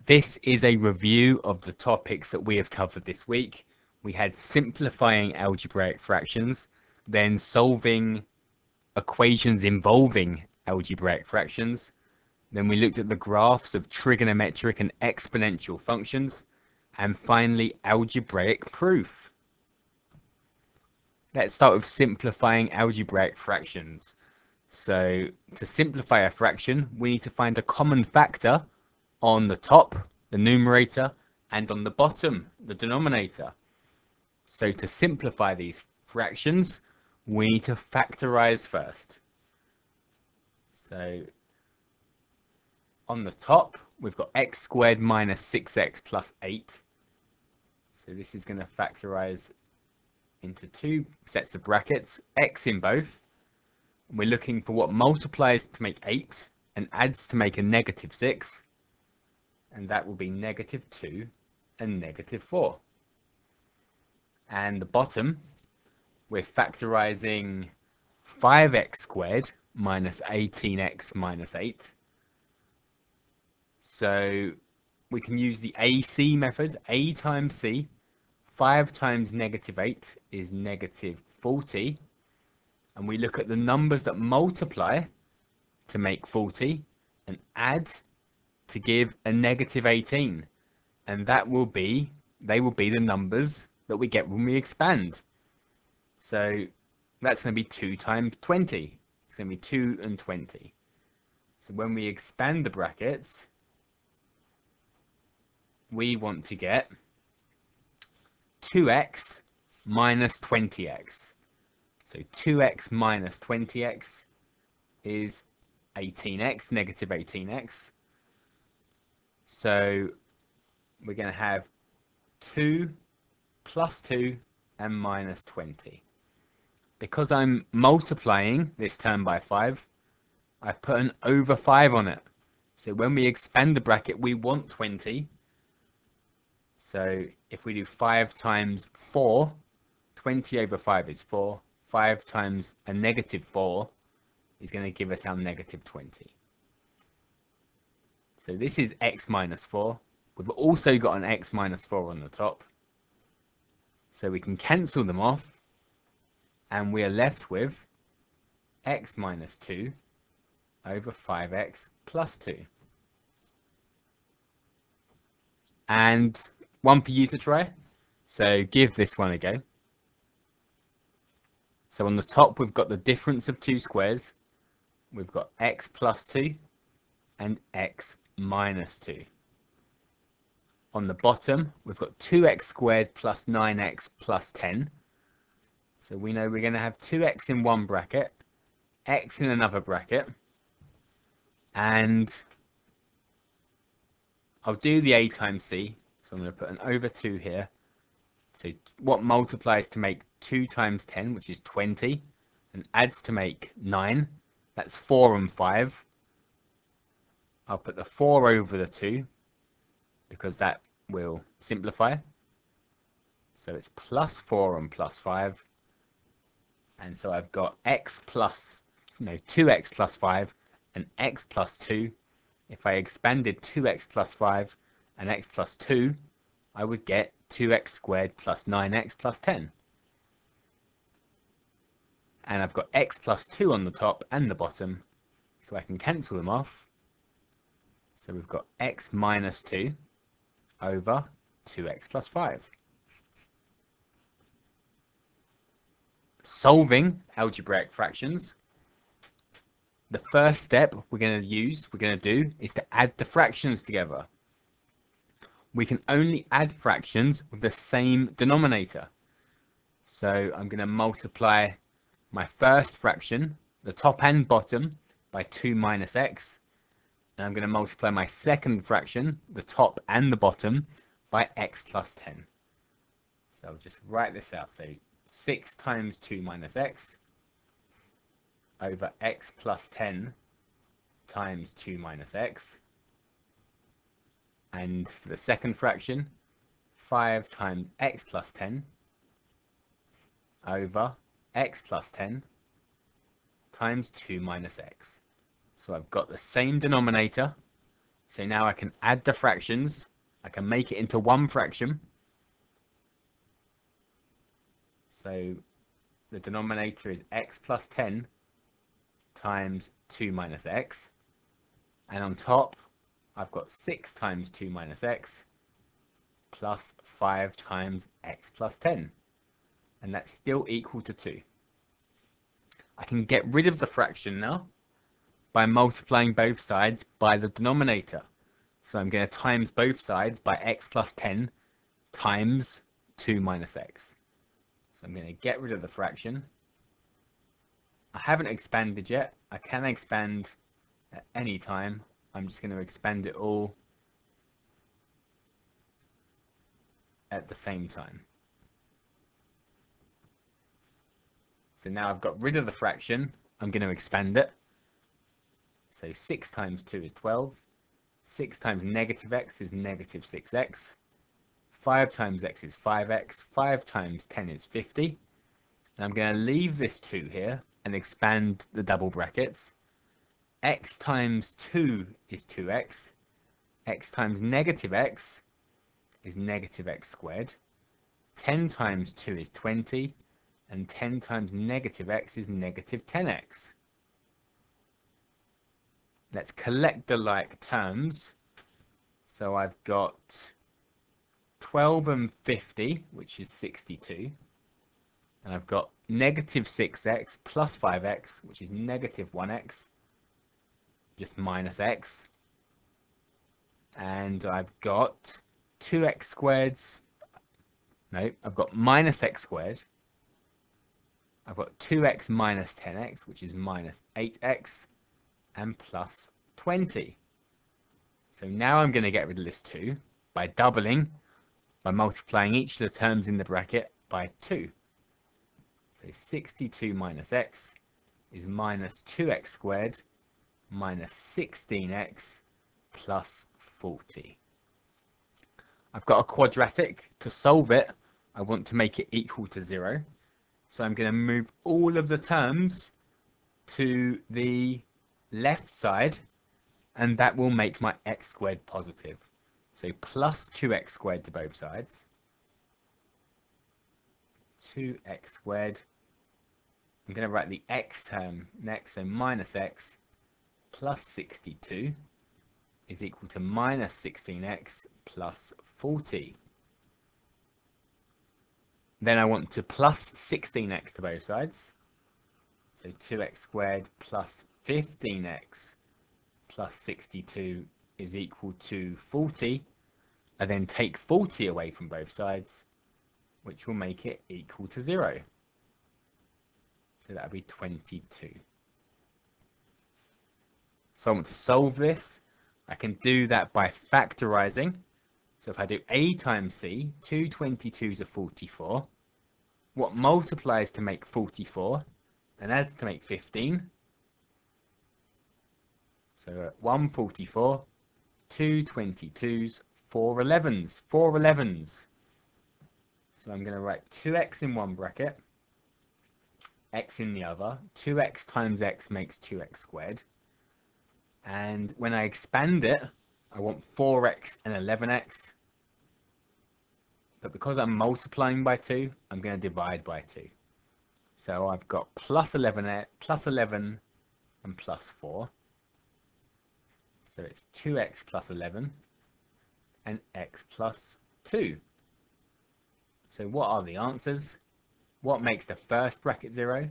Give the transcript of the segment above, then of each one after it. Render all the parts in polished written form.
This is a review of the topics that we have covered this week. We had simplifying algebraic fractions, then solving equations involving algebraic fractions. Then we looked at the graphs of trigonometric and exponential functions, and finally algebraic proof. Let's start with simplifying algebraic fractions. So to simplify a fraction, we need to find a common factor on the top, the numerator, and on the bottom, the denominator. So to simplify these fractions, we need to factorize first. So on the top, we've got x squared minus 6x plus 8. So this is going to factorize into two sets of brackets, x in both. We're looking for what multiplies to make 8 and adds to make a negative 6. And that will be negative 2 and negative 4. And the bottom, we're factorizing 5x squared minus 18x minus 8. So we can use the AC method. A times C. 5 times negative 8 is negative 40. And we look at the numbers that multiply to make 40 and add to give a negative 18. And they will be the numbers that we get when we expand. So that's going to be 2 times 20. It's going to be 2 and 20. So when we expand the brackets, we want to get 2x minus 20x. So 2x minus 20x is 18x, negative 18x. So we're going to have 2 plus 2 and minus 20. Because I'm multiplying this term by 5, I've put an over 5 on it. So when we expand the bracket, we want 20. So if we do 5 times 4, 20 over 5 is 4. 5 times a negative 4 is going to give us our negative 20. So this is x minus 4. We've also got an x minus 4 on the top. So we can cancel them off. And we are left with x minus 2 over 5x plus 2. And one for you to try. So give this one a go. So on the top, we've got the difference of two squares. We've got x plus 2 and x minus 2. On the bottom, we've got 2x squared plus 9x plus 10. So we know we're going to have 2x in one bracket, x in another bracket. And I'll do the a times c. So I'm going to put an over 2 here. So what multiplies to make 2 times 10, which is 20, and adds to make 9. That's 4 and 5. I'll put the 4 over the 2 because that will simplify. So it's plus 4 and plus 5. And so I've got 2x plus 5 and x plus 2. If I expanded 2x plus 5 and x plus 2, I would get 2x squared plus 9x plus 10. And I've got x plus 2 on the top and the bottom, so I can cancel them off. So we've got x minus 2 over 2x plus 5. Solving algebraic fractions. The first step we're going to do is to add the fractions together. We can only add fractions with the same denominator. So I'm going to multiply my first fraction, the top and bottom, by 2 minus x. And I'm going to multiply my second fraction, the top and the bottom, by x plus 10. So I'll just write this out. So 6 times 2 minus x over x plus 10 times 2 minus x. And for the second fraction, 5 times x plus 10 over x plus 10 times 2 minus x. So I've got the same denominator, So now I can add the fractions. I can make it into one fraction. So the denominator is x plus 10 times 2 minus x. And on top, I've got 6 times 2 minus x plus 5 times x plus 10. And that's still equal to 2. I can get rid of the fraction now by multiplying both sides by the denominator. So I'm going to times both sides by x plus 10 times 2 minus x. So I'm going to get rid of the fraction. I haven't expanded yet. I can expand at any time. I'm just going to expand it all at the same time. So now I've got rid of the fraction. I'm going to expand it. So 6 times 2 is 12. 6 times negative x is negative 6x. 5 times x is 5x. 5 times 10 is 50. And I'm going to leave this 2 here and expand the double brackets. X times 2 is 2x. X times negative x is negative x squared. 10 times 2 is 20. And 10 times negative x is negative 10x. Let's collect the like terms. So I've got 12 and 50, which is 62. And I've got negative 6x plus 5x, which is negative 1x, just minus x. And I've got 2x squared. No, I've got minus x squared. I've got 2x minus 10x, which is minus 8x, and plus 20. So now I'm going to get rid of this 2 by doubling, by multiplying each of the terms in the bracket by 2. So 62 minus x is minus 2x squared minus 16x plus 40. I've got a quadratic. To solve it, I want to make it equal to 0. So I'm going to move all of the terms to the left side, and that will make my x squared positive. So plus 2x squared to both sides. 2x squared. I'm going to write the x term next, so minus x plus 62 is equal to minus 16x plus 40. Then I want to plus 16x to both sides. So 2x squared plus 15x plus 62 is equal to 40. I then take 40 away from both sides, which will make it equal to 0. So that would be 22. So I want to solve this. I can do that by factorizing. So if I do a times c, 2 22s are 44. What multiplies to make 44 and adds to make 15? So 144, 2 22s, 4 11s, 4 11s. So I'm going to write 2x in one bracket, x in the other. 2x times x makes 2x squared. And when I expand it, I want 4x and 11x. But because I'm multiplying by 2, I'm going to divide by 2. So I've got plus 11 and plus 4. So it's 2x plus 11 and x plus 2. So what are the answers? What makes the first bracket 0?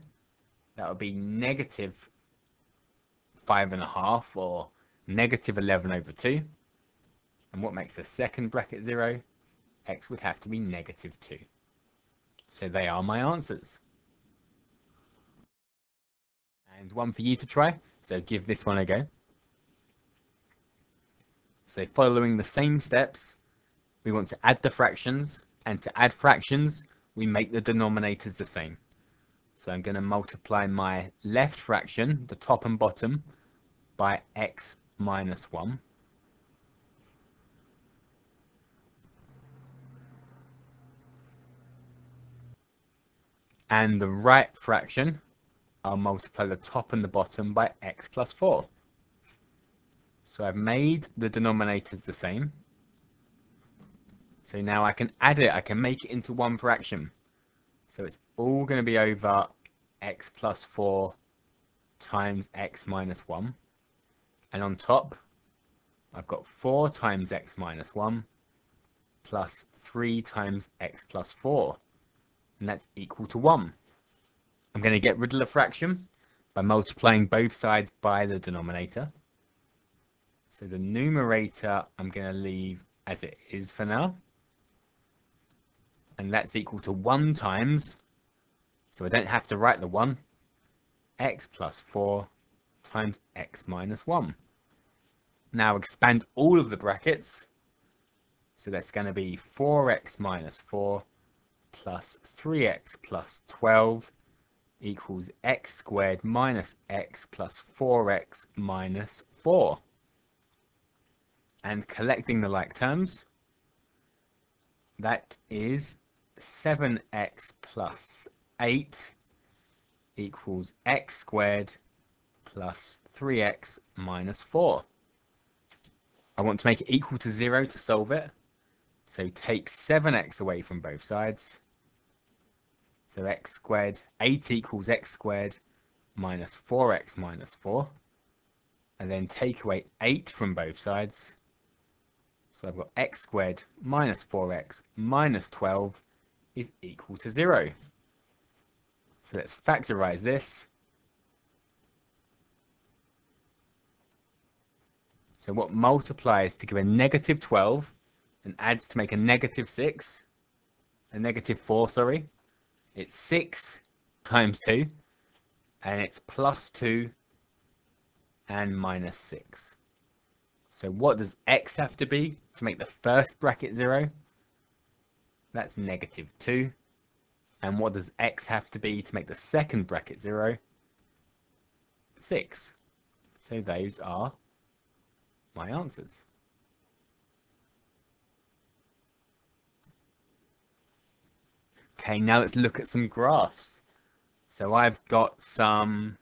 That would be negative 5.5 or negative 11 over 2. And what makes the second bracket 0? X would have to be negative 2. So they are my answers. And one for you to try. So give this one a go. So following the same steps, we want to add the fractions. And to add fractions, we make the denominators the same. So I'm going to multiply my left fraction, the top and bottom, by x minus 1. And the right fraction, I'll multiply the top and the bottom by x plus 4. So I've made the denominators the same. So now I can add it, I can make it into one fraction. So it's all going to be over x plus 4 times x minus 1. And on top, I've got 4 times x minus 1 plus 3 times x plus 4. And that's equal to 1. I'm going to get rid of the fraction by multiplying both sides by the denominator. So the numerator I'm going to leave as it is for now. And that's equal to 1 times, so I don't have to write the 1, x plus 4 times x minus 1. Now expand all of the brackets. So that's going to be 4x minus 4 plus 3x plus 12 equals x squared minus x plus 4x minus 4. And collecting the like terms, that is 7x plus 8 equals x squared plus 3x minus 4. I want to make it equal to 0 to solve it. So take 7x away from both sides. So x squared, 8 equals x squared minus 4x minus 4. And then take away 8 from both sides. So I've got x squared minus 4x minus 12 is equal to 0. So let's factorize this. So what multiplies to give a negative 12 and adds to make a negative 6, a negative 4, sorry. It's 6 times 2, and it's plus 2 and minus 6. So what does x have to be to make the first bracket 0? That's negative 2. And what does x have to be to make the second bracket 0? 6. So those are my answers. Okay, now let's look at some graphs. So I've got some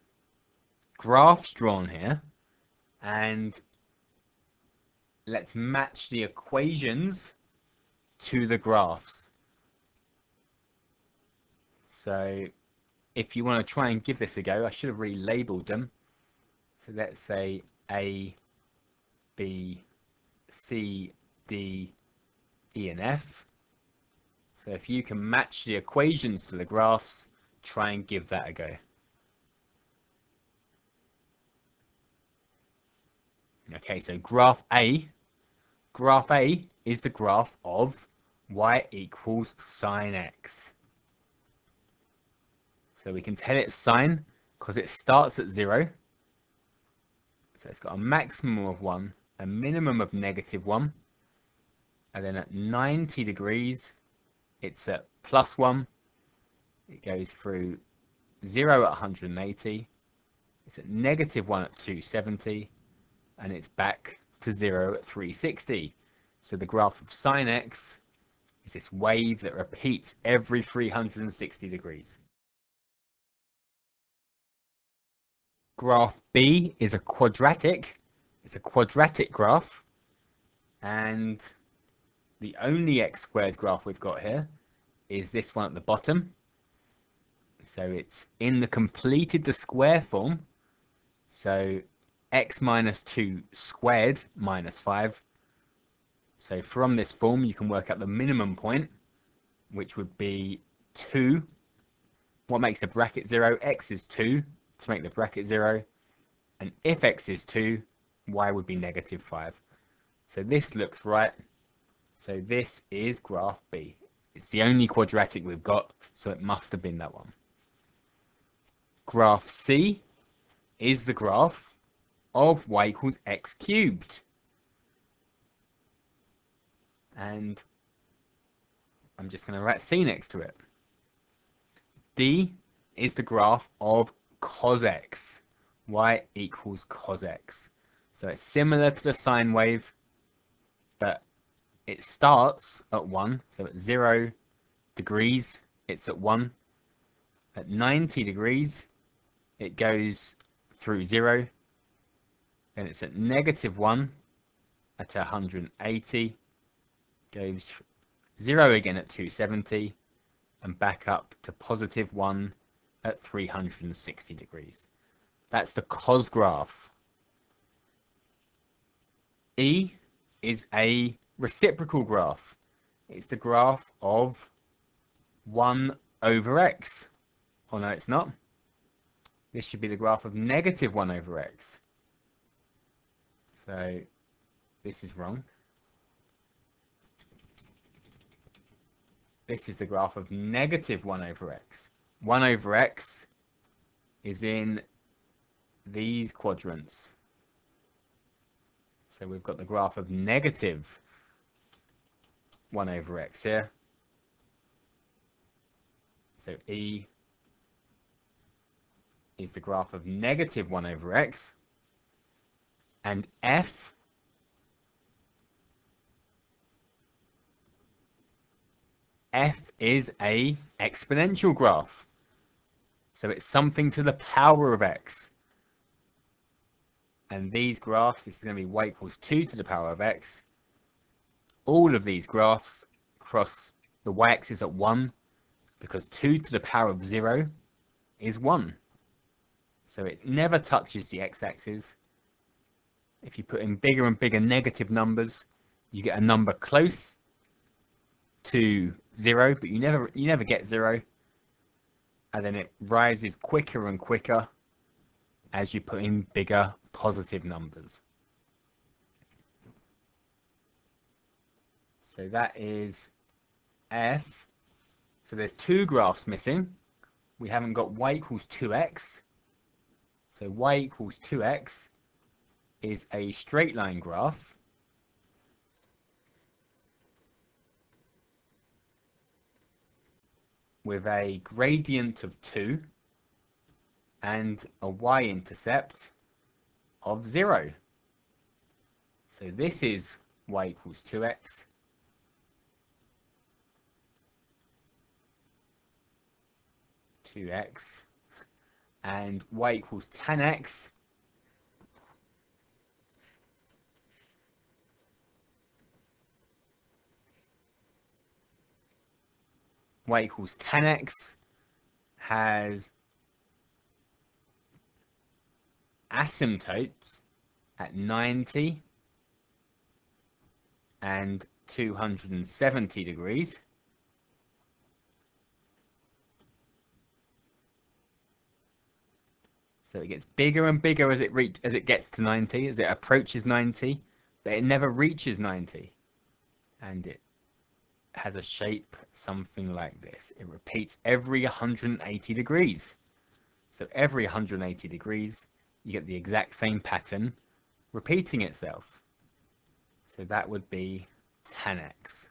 graphs drawn here, and let's match the equations to the graphs. So if you want to try and give this a go, I should have relabeled them. So let's say A, B, C, D, E, and F. So if you can match the equations to the graphs, try and give that a go. Okay, so graph A is the graph of y equals sine x. So we can tell it's sine because it starts at 0. So it's got a maximum of 1, a minimum of negative 1. And then at 90 degrees, it's at plus 1. It goes through 0 at 180. It's at negative 1 at 270. And it's back to 0 at 360. So the graph of sine x is this wave that repeats every 360 degrees. Graph B is a quadratic. It's a quadratic graph. And the only x squared graph we've got here is this one at the bottom. So it's in the completed the square form. So x minus 2 squared minus 5. So from this form, you can work out the minimum point, which would be 2. What makes the bracket 0? X is 2 to make the bracket 0. And if x is 2, y would be negative 5. So this looks right. So this is graph B. It's the only quadratic we've got, so it must have been that one. Graph C is the graph of y equals x cubed. And I'm just going to write C next to it. D is the graph of cos x. Y equals cos x. So it's similar to the sine wave, but it starts at 1. So at 0 degrees, it's at 1. At 90 degrees, it goes through 0. Then it's at -1 at 180, goes 0 again at 270, and back up to +1 at 360 degrees. That's the cos graph. E is a reciprocal graph. It's the graph of 1 over x. Oh no, it's not. This should be the graph of -1 over x. So this is wrong. This is the graph of -1 over x. 1 over x is in these quadrants. So we've got the graph of -1 over x here. So E is the graph of -1 over x. And F is a exponential graph. So it's something to the power of x. And these graphs, this is going to be y equals 2 to the power of x. All of these graphs cross the y-axis at 1 because 2 to the power of 0 is 1. So it never touches the x-axis. If you put in bigger and bigger negative numbers, you get a number close to 0, but you never get 0. And then it rises quicker and quicker as you put in bigger positive numbers. So that is F. So there's two graphs missing. We haven't got y equals 2x. So y equals 2x is a straight line graph. With a gradient of 2 and a y-intercept of 0. So this is y equals 2x. And y equals 10x. Y equals 10x has asymptotes at 90 and 270 degrees. So it gets bigger and bigger as it gets to 90, as it approaches 90, but it never reaches 90. And it has a shape something like this. It repeats every 180 degrees. So every 180 degrees, you get the exact same pattern repeating itself. So that would be 10x.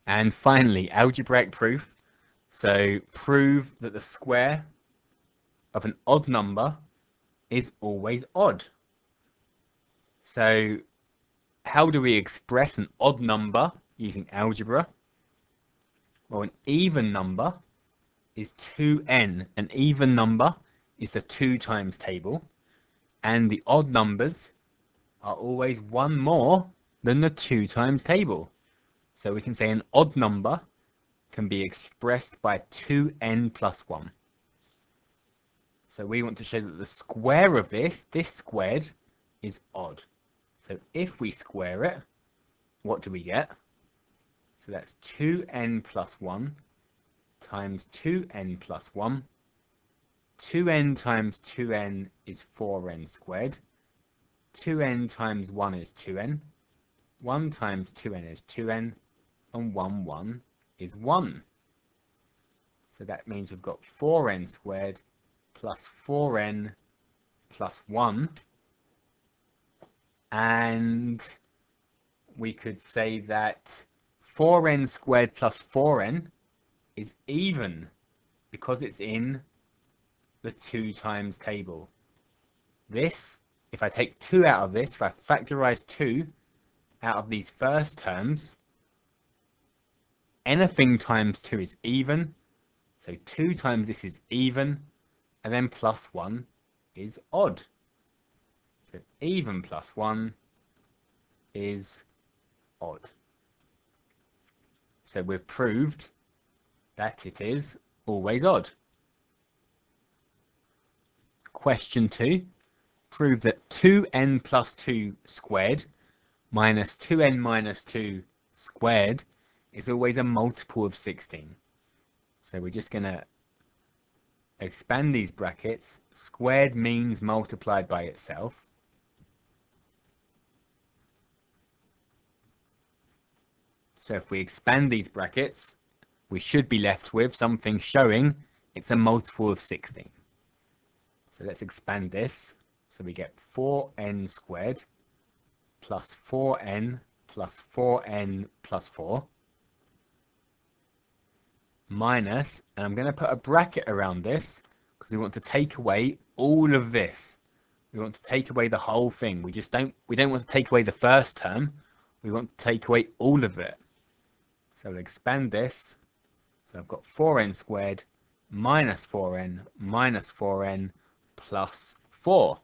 And finally, algebraic proof. So prove that the square of an odd number is always odd. So how do we express an odd number using algebra? Well, an even number is 2n. An even number is the 2 times table. And the odd numbers are always one more than the 2 times table. So we can say an odd number can be expressed by 2n plus 1. So we want to show that the square of this squared, is odd. So if we square it, what do we get? So that's 2n plus 1 times 2n plus 1. 2n times 2n is 4n squared. 2n times 1 is 2n. 1 times 2n is 2n. And 1 is 1. So that means we've got 4n squared plus 4n plus 1. And we could say that 4n squared plus 4n is even because it's in the 2 times table. This, if I take 2 out of this, if I factorize 2 out of these first terms, anything times 2 is even. So 2 times this is even, and then plus 1 is odd. So even plus 1 is odd. So we've proved that it is always odd. Question 2. Prove that 2n plus 2 squared minus 2n minus 2 squared is always a multiple of 16. So we're just going to expand these brackets. Squared means multiplied by itself. So if we expand these brackets, we should be left with something showing it's a multiple of 16. So let's expand this. So we get 4n squared plus 4n plus 4n plus 4 minus, and I'm going to put a bracket around this because we want to take away all of this. We want to take away the whole thing. We don't want to take away the first term. We want to take away all of it. So we'll expand this. So I've got 4n squared minus 4n plus 4.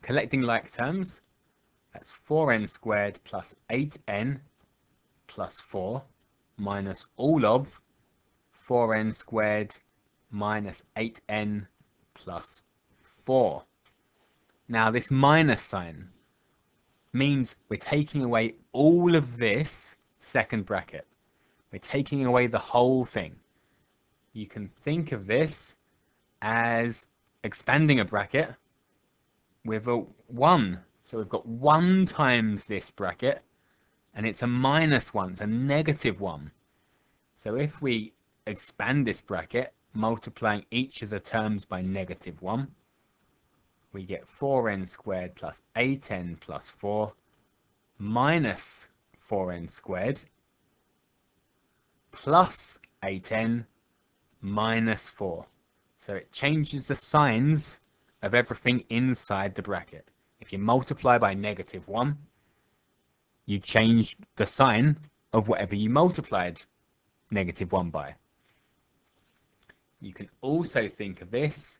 Collecting like terms, that's 4n squared plus 8n plus 4 minus all of 4n squared minus 8n plus 4. Now this minus sign means we're taking away all of this second bracket. We're taking away the whole thing. You can think of this as expanding a bracket with a 1. So we've got 1 times this bracket, and it's a minus 1, it's a negative 1. So if we expand this bracket, multiplying each of the terms by negative 1, we get 4n squared plus 8n plus 4 minus 4n squared plus 8n minus 4. So it changes the signs of everything inside the bracket. If you multiply by negative 1, you change the sign of whatever you multiplied negative 1 by. You can also think of this,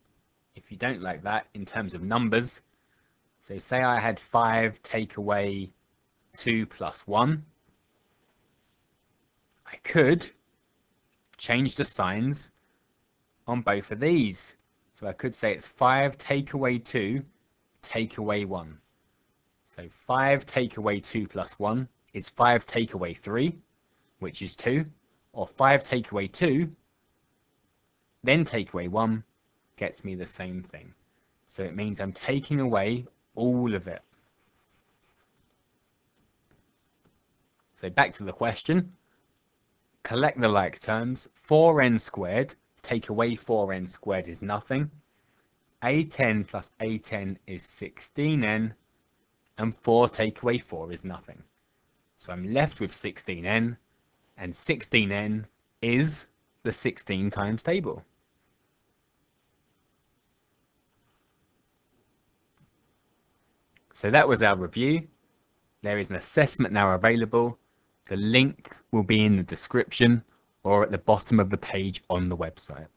if you don't like that, in terms of numbers. So say I had 5 take away 2 plus 1. I could change the signs on both of these. So I could say it's 5 take away 2, take away 1. So 5 take away 2 plus 1 is 5 take away 3, which is 2. Or 5 take away 2, then take away 1, gets me the same thing. So it means I'm taking away all of it. So back to the question. Collect the like terms. 4n squared, take away 4n squared is nothing. 8n plus 8n is 16n. And 4 take away 4 is nothing. So I'm left with 16n. And 16n is the 16 times table. So that was our review. There is an assessment now available. The link will be in the description or at the bottom of the page on the website.